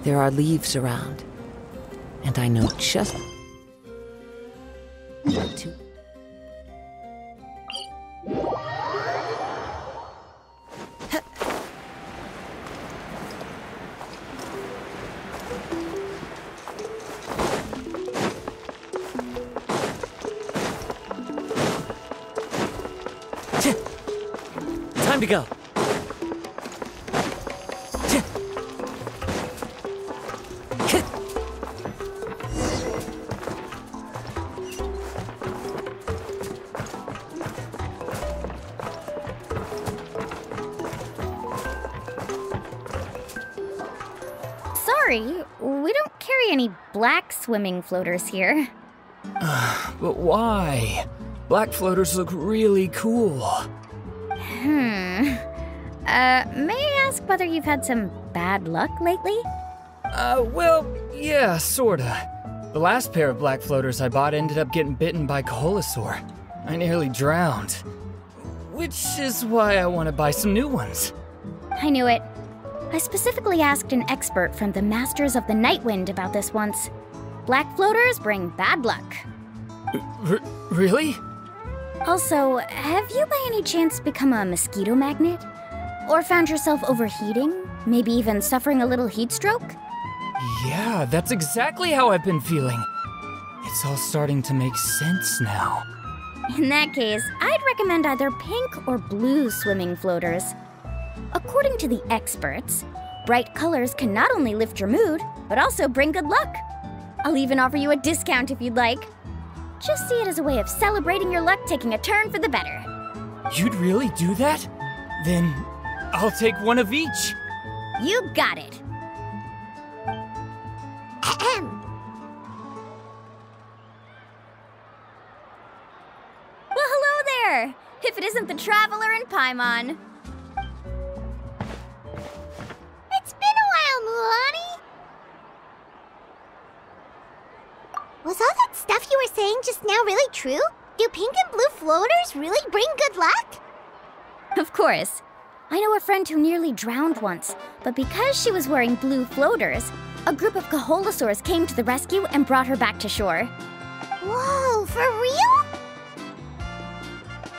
There are leaves around, and I know just what to... Time to go. Sorry, we don't carry any black swimming floaters here. But why? Black floaters look really cool. May I ask whether you've had some bad luck lately? Well, yeah, sorta. The last pair of black floaters I bought ended up getting bitten by Koholosaur. I nearly drowned. Which is why I want to buy some new ones. I knew it. I specifically asked an expert from the Masters of the Nightwind about this once. Black floaters bring bad luck. Really? Also, have you by any chance become a mosquito magnet? Or found yourself overheating? Maybe even suffering a little heat stroke? Yeah, that's exactly how I've been feeling. It's all starting to make sense now. In that case, I'd recommend either pink or blue swimming floaters. According to the experts, bright colors can not only lift your mood, but also bring good luck. I'll even offer you a discount if you'd like. Just see it as a way of celebrating your luck taking a turn for the better. You'd really do that? Then I'll take one of each. You got it. Well, hello there! If it isn't the Traveler in Paimon. It's been a while, Mulani. Was all that stuff you were saying just now really true? Do pink and blue floaters really bring good luck? Of course. I know a friend who nearly drowned once, but because she was wearing blue floaters, a group of Koholosaurs came to the rescue and brought her back to shore. Whoa, for real?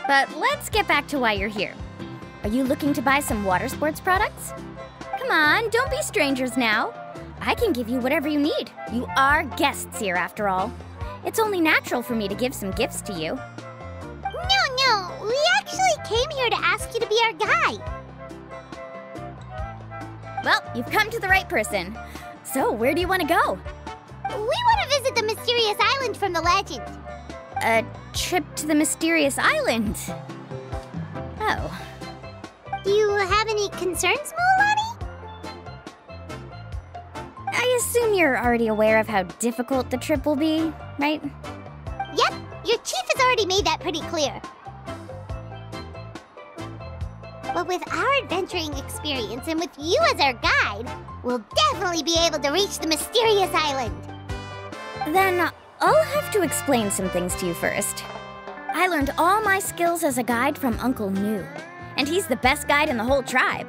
But let's get back to why you're here. Are you looking to buy some water sports products? Come on, don't be strangers now. I can give you whatever you need. You are guests here, after all. It's only natural for me to give some gifts to you. No, we actually came here to ask you to be our guide. Well, you've come to the right person. So, where do you want to go? We want to visit the mysterious island from the legend. A trip to the mysterious island? Oh. Do you have any concerns, Mulani? I assume you're already aware of how difficult the trip will be, right? Yep, your chief has already made that pretty clear. But with our adventuring experience and with you as our guide, we'll definitely be able to reach the mysterious island. Then I'll have to explain some things to you first. I learned all my skills as a guide from Uncle New, and he's the best guide in the whole tribe.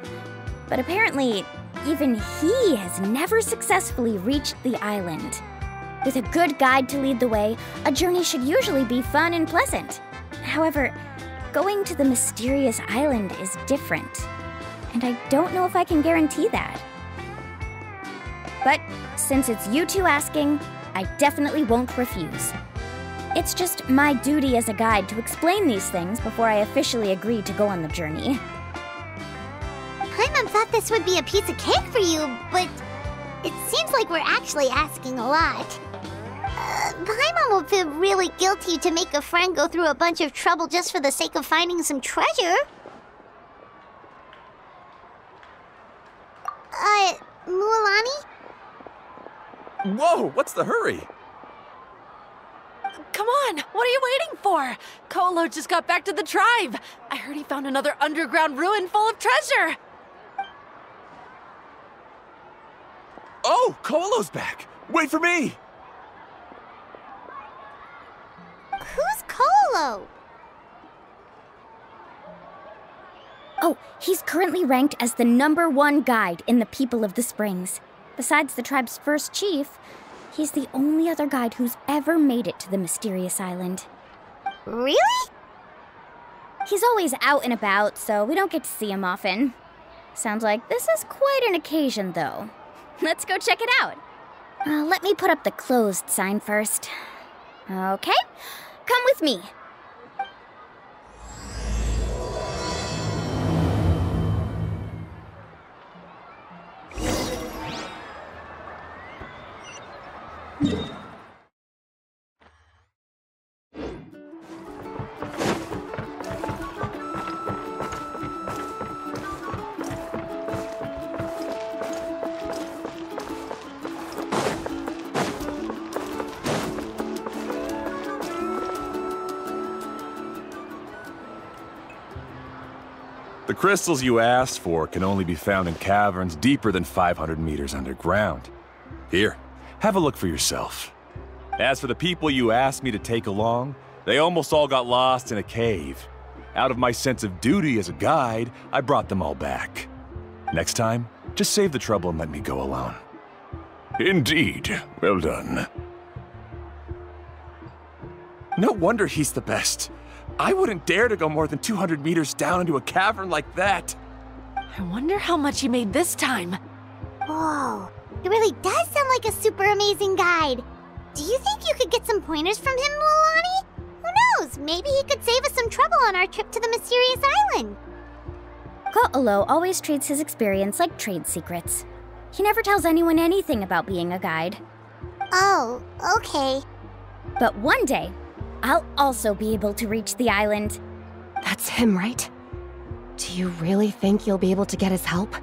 But apparently, even he has never successfully reached the island. With a good guide to lead the way, a journey should usually be fun and pleasant. However, going to the mysterious island is different, and I don't know if I can guarantee that. But since it's you two asking, I definitely won't refuse. It's just my duty as a guide to explain these things before I officially agree to go on the journey. Paimon thought this would be a piece of cake for you, but it seems like we're actually asking a lot. Paimon will feel really guilty to make a friend go through a bunch of trouble just for the sake of finding some treasure. Mulani? Whoa, what's the hurry? Come on, what are you waiting for? Kolo just got back to the tribe. I heard he found another underground ruin full of treasure. Oh, Kolo's back. Wait for me. Who's Kolo? Oh, he's currently ranked as the #1 guide in the People of the Springs. Besides the tribe's first chief, he's the only other guide who's ever made it to the mysterious island. Really? He's always out and about, so we don't get to see him often. Sounds like this is quite an occasion, though. Let's go check it out. Let me put up the closed sign first. Okay, come with me. The crystals you asked for can only be found in caverns deeper than 500 meters underground. Here, have a look for yourself. As for the people you asked me to take along, they almost all got lost in a cave. Out of my sense of duty as a guide, I brought them all back. Next time, just save the trouble and let me go alone. Indeed. Well done. No wonder he's the best. I wouldn't dare to go more than 200 meters down into a cavern like that. I wonder how much he made this time. Whoa, it really does sound like a super amazing guide. Do you think you could get some pointers from him, Lilani? Who knows, maybe he could save us some trouble on our trip to the mysterious island. Ko'olo always treats his experience like trade secrets. He never tells anyone anything about being a guide. Oh, okay. But one day, I'll also be able to reach the island. That's him, right? Do you really think you'll be able to get his help?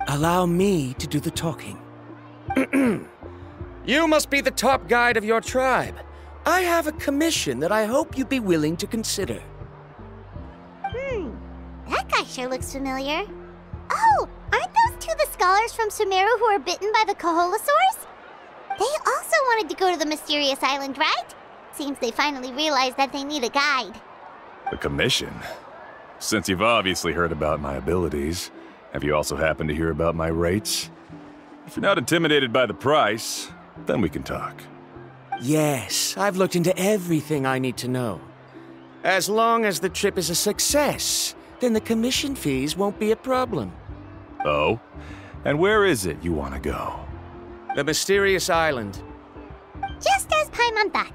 Allow me to do the talking. You must be the top guide of your tribe. I have a commission that I hope you'd be willing to consider. That guy sure looks familiar. Oh, aren't those two the scholars from Sumeru who were bitten by the Koholosaurs? They also wanted to go to the mysterious island, right? Seems they finally realized that they need a guide. A commission? Since you've obviously heard about my abilities, have you also happened to hear about my rates? If you're not intimidated by the price, then we can talk. Yes, I've looked into everything I need to know. As long as the trip is a success, then the commission fees won't be a problem. Oh? And where is it you want to go? The mysterious island. Just as Paimon thought.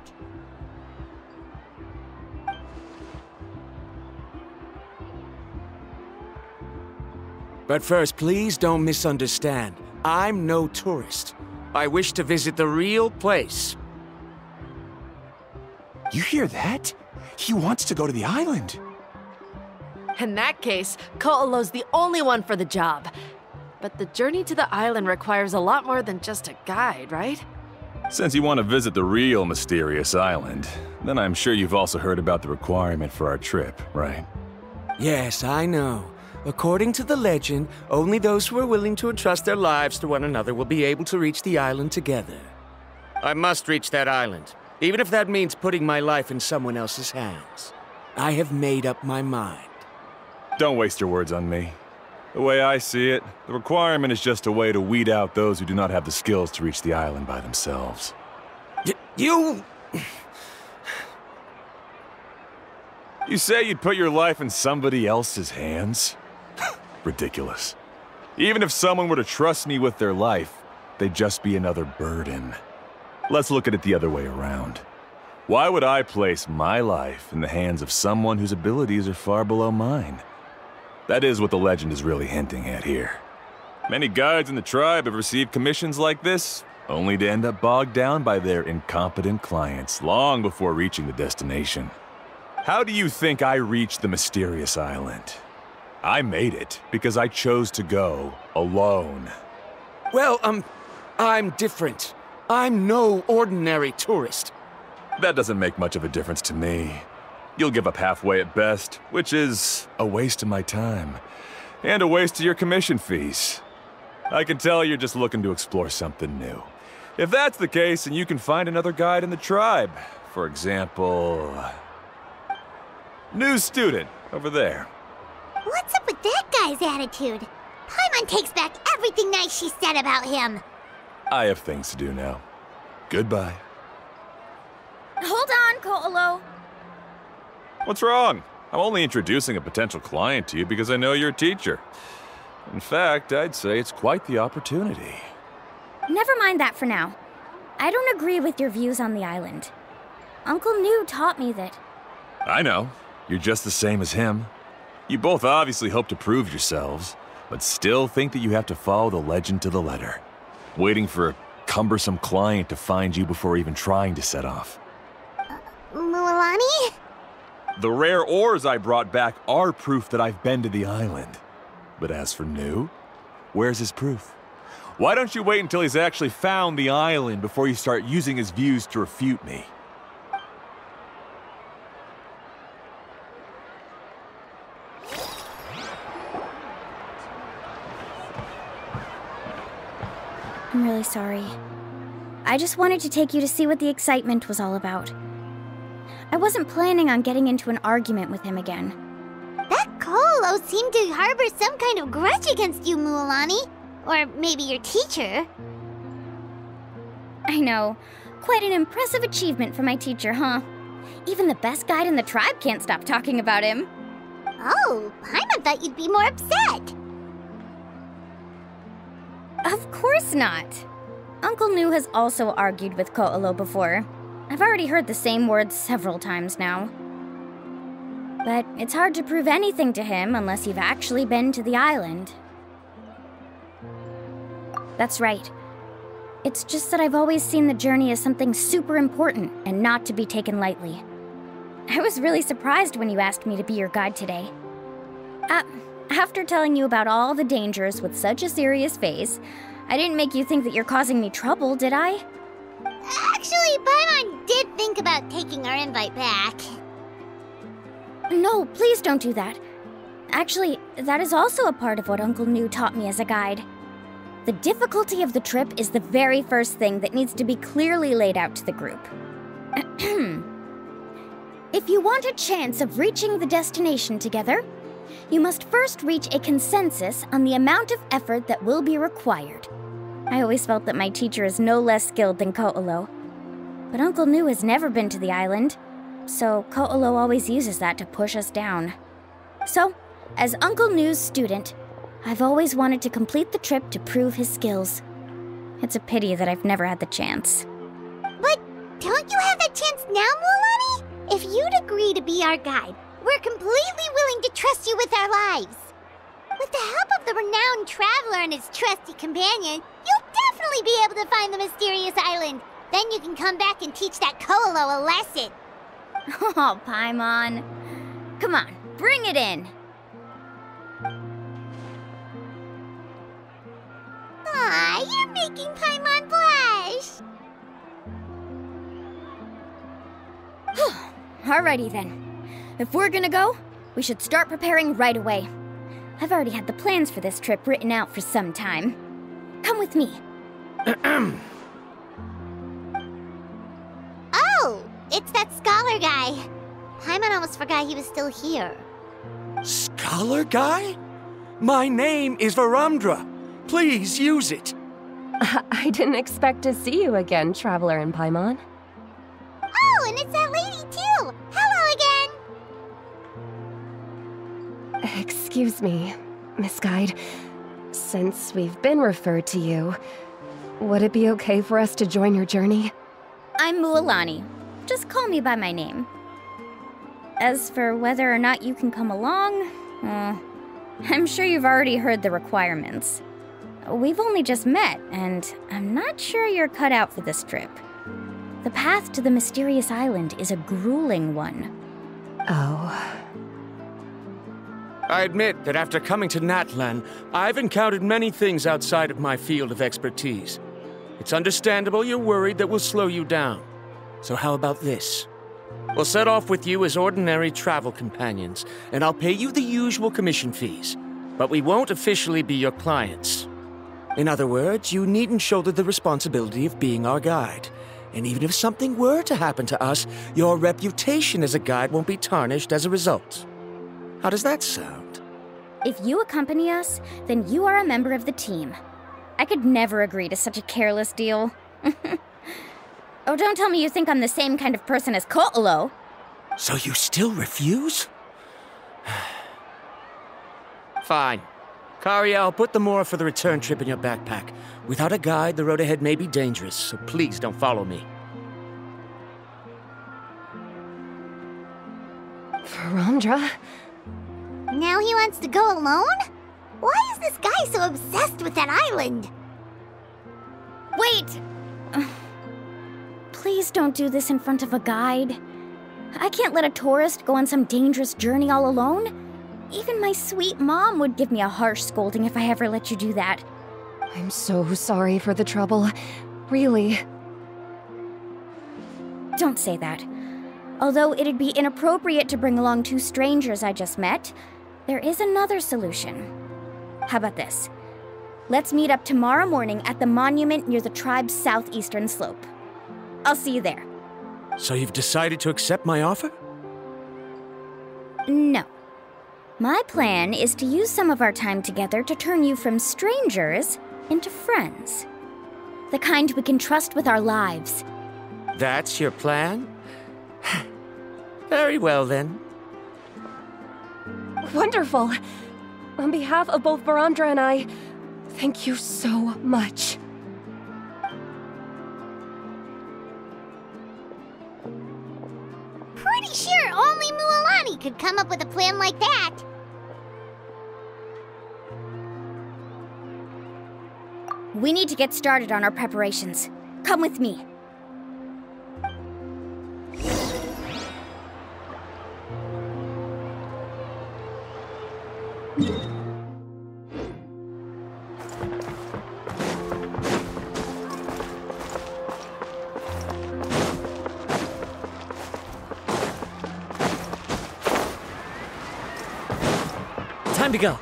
But first, please don't misunderstand. I'm no tourist. I wish to visit the real place. You hear that? He wants to go to the island. In that case, Ko'olo's the only one for the job. But the journey to the island requires a lot more than just a guide, right? Since you want to visit the real mysterious island, then I'm sure you've also heard about the requirement for our trip, right? Yes, I know. According to the legend, only those who are willing to entrust their lives to one another will be able to reach the island together. I must reach that island, even if that means putting my life in someone else's hands. I have made up my mind. Don't waste your words on me. The way I see it, the requirement is just a way to weed out those who do not have the skills to reach the island by themselves. You say you'd put your life in somebody else's hands? Ridiculous. Even if someone were to trust me with their life, they'd just be another burden. Let's look at it the other way around. Why would I place my life in the hands of someone whose abilities are far below mine? That is what the legend is really hinting at here. Many guides in the tribe have received commissions like this, only to end up bogged down by their incompetent clients long before reaching the destination. How do you think I reached the mysterious island? I made it because I chose to go alone. Well, I'm different. I'm no ordinary tourist. That doesn't make much of a difference to me. You'll give up halfway at best, which is a waste of my time. And a waste of your commission fees. I can tell you're just looking to explore something new. If that's the case, then you can find another guide in the tribe. For example... new student, over there. What's up with that guy's attitude? Paimon takes back everything nice she said about him. I have things to do now. Goodbye. Hold on, Ko'olo. What's wrong? I'm only introducing a potential client to you because I know you're a teacher. In fact, I'd say it's quite the opportunity. Never mind that for now. I don't agree with your views on the island. Uncle New taught me that... I know. You're just the same as him. You both obviously hope to prove yourselves, but still think that you have to follow the legend to the letter, waiting for a cumbersome client to find you before even trying to set off. Mualani? The rare ores I brought back are proof that I've been to the island. But as for New, where's his proof? Why don't you wait until he's actually found the island before you start using his views to refute me? I'm really sorry. I just wanted to take you to see what the excitement was all about. I wasn't planning on getting into an argument with him again. That Ko'olo seemed to harbor some kind of grudge against you, Mualani. Or maybe your teacher. I know. Quite an impressive achievement for my teacher, huh? Even the best guide in the tribe can't stop talking about him. Oh, Paimon thought you'd be more upset. Of course not. Uncle New has also argued with Ko'olo before. I've already heard the same words several times now. But it's hard to prove anything to him unless you've actually been to the island. That's right. It's just that I've always seen the journey as something super important and not to be taken lightly. I was really surprised when you asked me to be your guide today. After telling you about all the dangers with such a serious face, I didn't make you think that you're causing me trouble, did I? Actually, Paimon did think about taking our invite back. No, please don't do that. Actually, that is also a part of what Uncle New taught me as a guide. The difficulty of the trip is the very first thing that needs to be clearly laid out to the group. If you want a chance of reaching the destination together, you must first reach a consensus on the amount of effort that will be required. I always felt that my teacher is no less skilled than Ko'olo. But Uncle New has never been to the island, so Ko'olo always uses that to push us down. So, as Uncle New's student, I've always wanted to complete the trip to prove his skills. It's a pity that I've never had the chance. But don't you have that chance now, Mualani? If you'd agree to be our guide, we're completely willing to trust you with our lives. With the help of the renowned traveler and his trusty companion, you'll definitely be able to find the mysterious island. Then you can come back and teach that Ko'olo a lesson. Oh, Paimon. Come on, bring it in. Aw, you're making Paimon blush. Alrighty then. If we're gonna go, we should start preparing right away. I've already had the plans for this trip written out for some time. Come with me. Oh, it's that scholar guy. Paimon almost forgot he was still here. Scholar guy? My name is Varamdra. Please use it. I didn't expect to see you again, Traveler and Paimon. Oh, and it's that lady too. Hello again. Excuse me, Miss Guide. Since we've been referred to you, would it be okay for us to join your journey? I'm Mualani. Just call me by my name. As for whether or not you can come along, I'm sure you've already heard the requirements. We've only just met, and I'm not sure you're cut out for this trip. The path to the mysterious island is a grueling one. Oh. I admit that after coming to Natlan, I've encountered many things outside of my field of expertise. It's understandable you're worried that we'll slow you down. So how about this? We'll set off with you as ordinary travel companions, and I'll pay you the usual commission fees. But we won't officially be your clients. In other words, you needn't shoulder the responsibility of being our guide. And even if something were to happen to us, your reputation as a guide won't be tarnished as a result. How does that sound? If you accompany us, then you are a member of the team. I could never agree to such a careless deal. Oh, don't tell me you think I'm the same kind of person as Ko'olo. So you still refuse? Fine. Kariel, put the more for the return trip in your backpack. Without a guide, the road ahead may be dangerous, so please don't follow me. Verandra? Now he wants to go alone? Why is this guy so obsessed with that island? Wait! Please don't do this in front of a guide. I can't let a tourist go on some dangerous journey all alone. Even my sweet mom would give me a harsh scolding if I ever let you do that. I'm so sorry for the trouble. Really. Don't say that. Although it'd be inappropriate to bring along two strangers I just met, there is another solution. How about this? Let's meet up tomorrow morning at the monument near the tribe's southeastern slope. I'll see you there. So you've decided to accept my offer? No. My plan is to use some of our time together to turn you from strangers into friends. The kind we can trust with our lives. That's your plan? Very well, then. Wonderful. On behalf of both Verandra and I, thank you so much. Pretty sure only Mualani could come up with a plan like that. We need to get started on our preparations. Come with me. Time to go.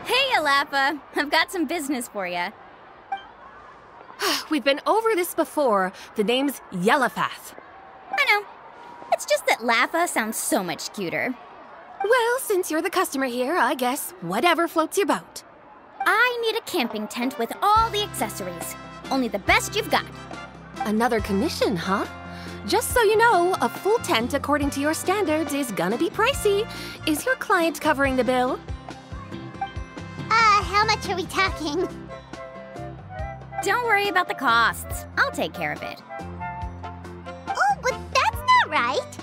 Hey, Alappa. I've got some business for you. We've been over this before. The name's Yellowfath. I know. It's just that Lappa sounds so much cuter. Well, since you're the customer here, I guess whatever floats your boat. I need a camping tent with all the accessories. Only the best you've got. Another commission, huh? Just so you know, a full tent according to your standards is gonna be pricey. Is your client covering the bill? How much are we talking? Don't worry about the costs. I'll take care of it. Oh, but that's not right.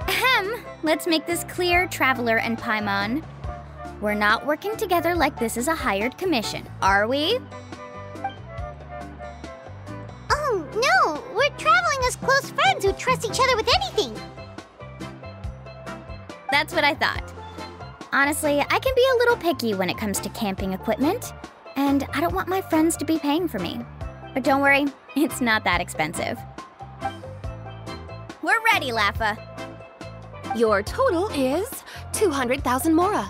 Ahem. Let's make this clear, Traveler and Paimon. We're not working together like this is a hired commission, are we? Oh, no! We're traveling as close friends who trust each other with anything. That's what I thought. Honestly, I can be a little picky when it comes to camping equipment, and I don't want my friends to be paying for me. But don't worry, it's not that expensive. We're ready, Lappa. Your total is 200,000 mora.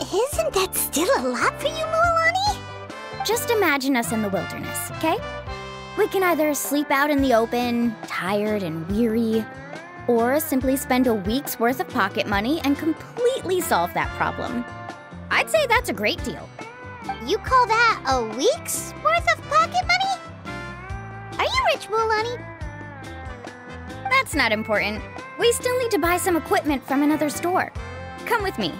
Isn't that still a lot for you, Mualani? Just imagine us in the wilderness, okay? We can either sleep out in the open, tired and weary, or simply spend a week's worth of pocket money and completely solve that problem. I'd say that's a great deal. You call that a week's worth of pocket money? Are you rich, Mualani? That's not important. We still need to buy some equipment from another store. Come with me.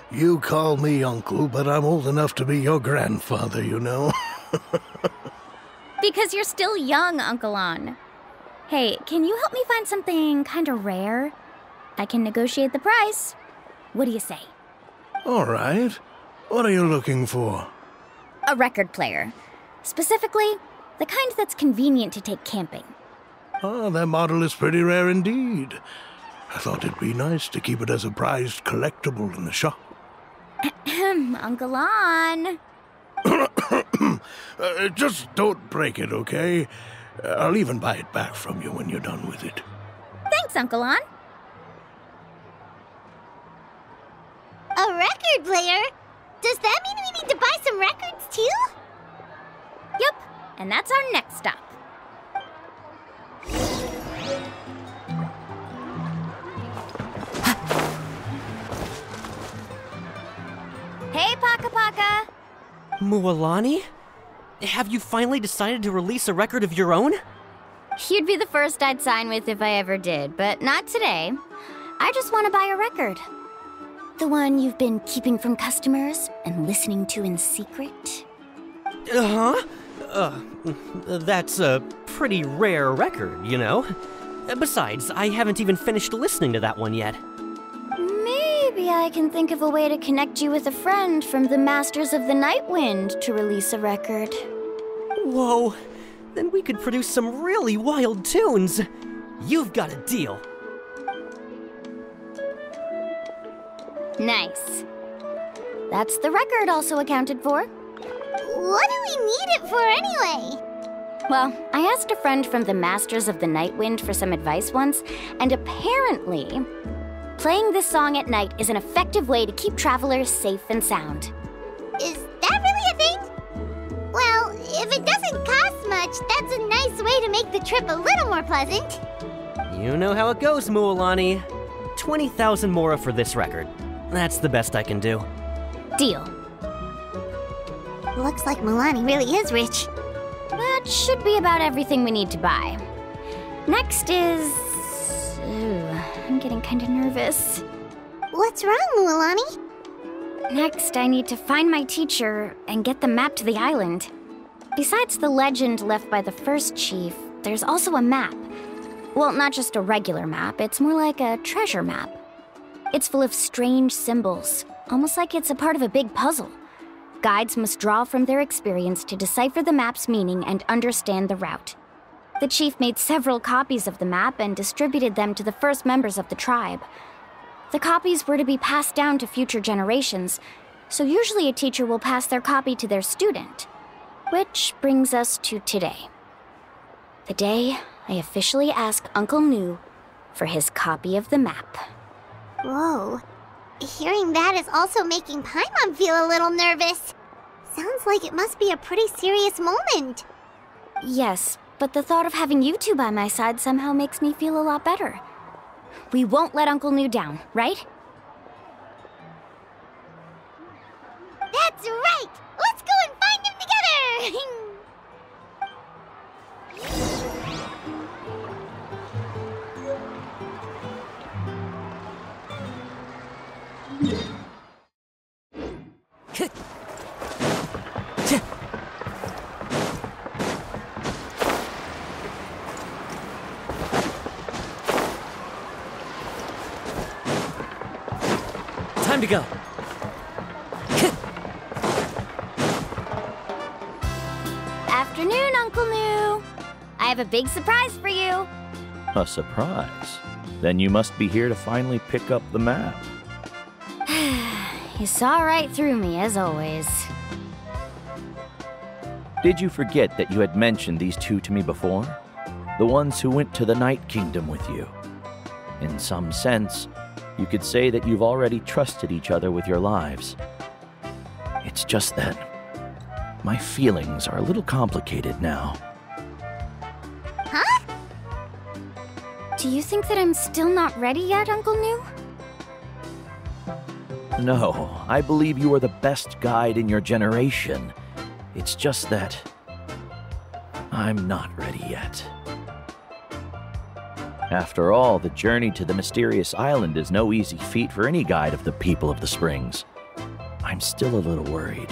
You call me uncle, but I'm old enough to be your grandfather, you know. Because you're still young, Uncle An. Hey, can you help me find something kind of rare? I can negotiate the price. What do you say? All right. What are you looking for? A record player. Specifically, the kind that's convenient to take camping. Oh, that model is pretty rare indeed. I thought it'd be nice to keep it as a prized collectible in the shop. Uncle An. Just don't break it, okay? I'll even buy it back from you when you're done with it. Thanks, Uncle An. A record player? Does that mean we need to buy some records too? Yep, and that's our next stop. Hey, Paka Paka! Mualani? Have you finally decided to release a record of your own? You'd be the first I'd sign with if I ever did, but not today. I just want to buy a record. The one you've been keeping from customers and listening to in secret? That's a pretty rare record, you know? Besides, I haven't even finished listening to that one yet. Maybe I can think of a way to connect you with a friend from the Masters of the Night Wind to release a record. Whoa, then we could produce some really wild tunes. You've got a deal. Nice. That's the record also accounted for. What do we need it for anyway? Well, I asked a friend from the Masters of the Night Wind for some advice once, and apparently, playing this song at night is an effective way to keep travelers safe and sound. Is that really a thing? Well, if it doesn't cost much, that's a nice way to make the trip a little more pleasant. You know how it goes, Mualani. 20,000 mora for this record. That's the best I can do. Deal. Looks like Mualani really is rich. That should be about everything we need to buy. Next is... Ooh, I'm getting kind of nervous. What's wrong, Mualani? Next, I need to find my teacher and get the map to the island. Besides the legend left by the first chief, there's also a map. Well, not just a regular map, it's more like a treasure map. It's full of strange symbols, almost like it's a part of a big puzzle. Guides must draw from their experience to decipher the map's meaning and understand the route. The chief made several copies of the map and distributed them to the first members of the tribe. The copies were to be passed down to future generations, so usually a teacher will pass their copy to their student. Which brings us to today. The day I officially ask Uncle Nu for his copy of the map. Whoa. Hearing that is also making Paimon feel a little nervous. Sounds like it must be a pretty serious moment. Yes, but the thought of having you two by my side somehow makes me feel a lot better. We won't let Uncle Nu down, right? That's right! Let's go and find him together! Time to go. Afternoon, Uncle Nu. I have a big surprise for you. A surprise? Then you must be here to finally pick up the map. You saw right through me, as always. Did you forget that you had mentioned these two to me before? The ones who went to the Night Kingdom with you. In some sense, you could say that you've already trusted each other with your lives. It's just that my feelings are a little complicated now. Huh? Do you think that I'm still not ready yet, Uncle Nu? No, I believe you are the best guide in your generation. It's just that I'm not ready yet. After all, the journey to the mysterious island is no easy feat for any guide of the people of the Springs. I'm still a little worried.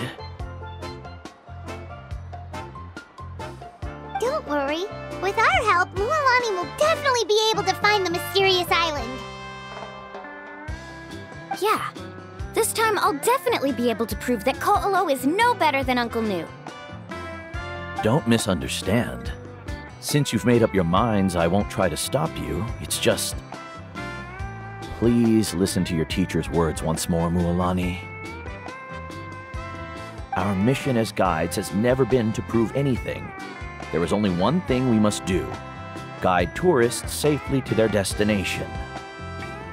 Don't worry. With our help, Mualani will definitely be able to find the mysterious island. Yeah. This time I'll definitely be able to prove that Ko'olo is no better than Uncle Nu. Don't misunderstand. Since you've made up your minds, I won't try to stop you. It's just... Please listen to your teacher's words once more, Mualani. Our mission as guides has never been to prove anything. There is only one thing we must do: guide tourists safely to their destination.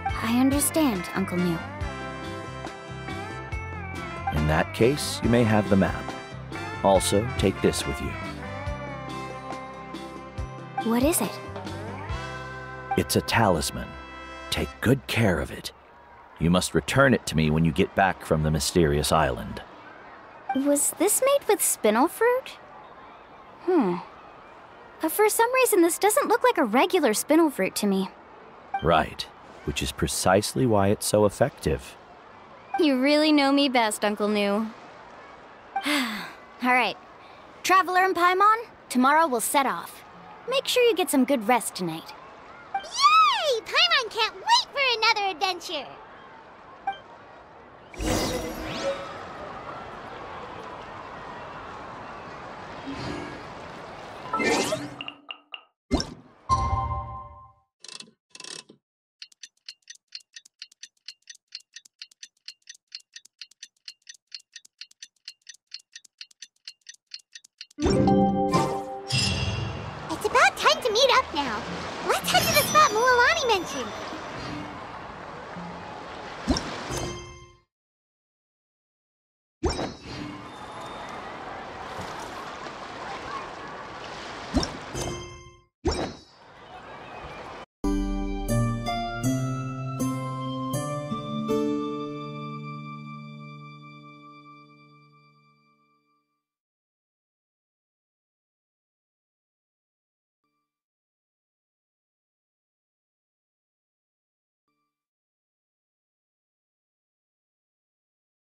I understand, Uncle New. In that case, you may have the map. Also, take this with you. What is it? It's a talisman. Take good care of it. You must return it to me when you get back from the mysterious island. Was this made with spinel fruit? For some reason, this doesn't look like a regular spinel fruit to me. Right, which is precisely why it's so effective. You really know me best, Uncle New. Alright, Traveler and Paimon, tomorrow we'll set off. Make sure you get some good rest tonight. Yay! Paimon can't wait for another adventure! It's about time to meet up now. Let's head to the spot Mualani mentioned.